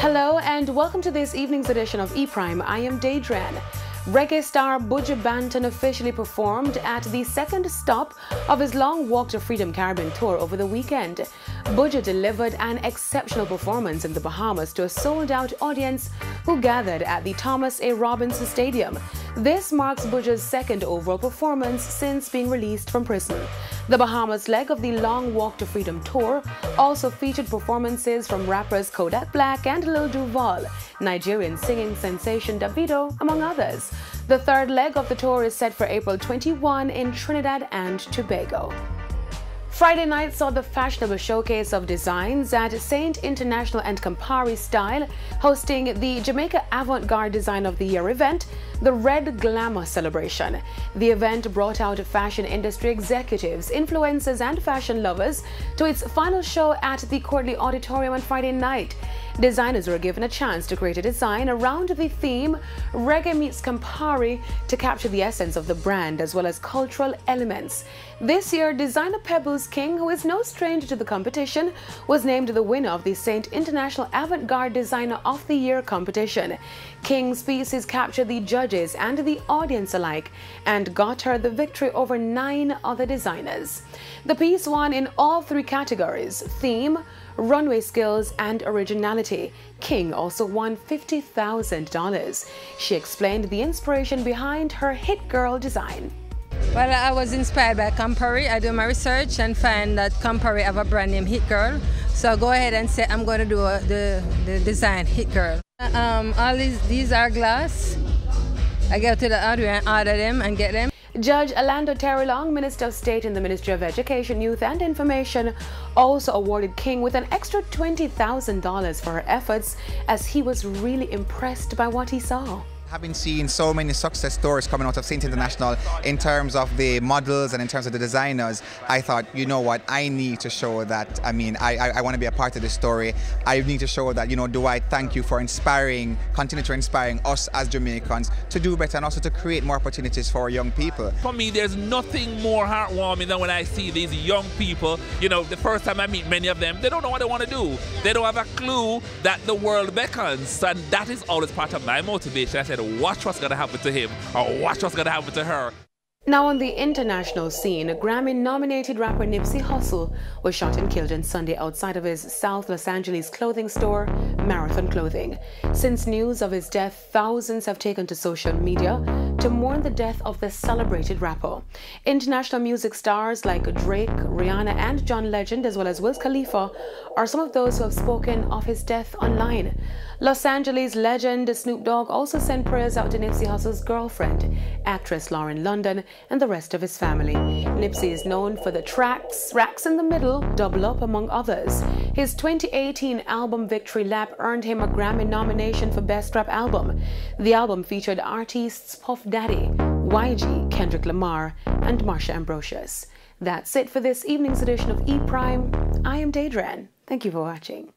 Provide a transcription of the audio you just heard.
Hello and welcome to this evening's edition of E-Prime. I am Daedran. Reggae star Buju Banton officially performed at the second stop of his Long Walk to Freedom Caribbean tour over the weekend. Buju delivered an exceptional performance in the Bahamas to a sold-out audience who gathered at the Thomas A. Robinson Stadium. This marks Buju's second overall performance since being released from prison. The Bahamas leg of the Long Walk to Freedom tour also featured performances from rappers Kodak Black and Lil Duval, Nigerian singing sensation Davido, among others. The third leg of the tour is set for April 21 in Trinidad and Tobago. Friday night saw the fashionable showcase of designs at Saint International and Campari Style, hosting the Jamaica Avant-Garde Design of the Year event, the Red Glamour Celebration. The event brought out fashion industry executives, influencers, and fashion lovers to its final show at the Courtly Auditorium on Friday night. Designers were given a chance to create a design around the theme Reggae meets Campari to capture the essence of the brand as well as cultural elements. This year, designer Pebbles King, who is no stranger to the competition, was named the winner of the Saint International Avant-Garde Designer of the Year competition. King's pieces captured the judges and the audience alike and got her the victory over 9 other designers. The piece won in all 3 categories: theme, runway skills, and originality. King also won $50,000. She explained the inspiration behind her Hit Girl design. Well, I was inspired by Campari. I do my research and find that Campari have a brand name, Hit Girl. So I go ahead and say I'm going to do the design Hit Girl. All these are glass. I go to the audio and order them and get them. Judge Orlando Terrelong, Minister of State in the Ministry of Education, Youth and Information, also awarded King with an extra $20,000 for her efforts, as he was really impressed by what he saw. Having seen so many success stories coming out of Saint International in terms of the models and in terms of the designers, I thought, you know what, I need to show that, I want to be a part of this story. I need to show that, Dwight, thank you for continue to inspiring us as Jamaicans to do better and also to create more opportunities for young people. For me, there's nothing more heartwarming than when I see these young people, the first time I meet many of them, they don't know what they want to do. They don't have a clue that the world beckons, and that is always part of my motivation. I said, watch what's going to happen to him, or watch what's going to happen to her. Now on the international scene, Grammy-nominated rapper Nipsey Hussle was shot and killed on Sunday outside of his South Los Angeles clothing store, Marathon Clothing. Since news of his death, thousands have taken to social media to mourn the death of the celebrated rapper. International music stars like Drake, Rihanna, and John Legend, as well as Wiz Khalifa, are some of those who have spoken of his death online. Los Angeles legend Snoop Dogg also sent prayers out to Nipsey Hussle's girlfriend, actress Lauren London, and the rest of his family. Nipsey is known for the tracks Racks in the Middle, Double Up, among others. His 2018 album Victory Lap earned him a Grammy nomination for Best Rap Album. The album featured artists Puff Daddy, YG, Kendrick Lamar, and Marsha Ambrosius. That's it for this evening's edition of E-Prime. I am Daedran. Thank you for watching.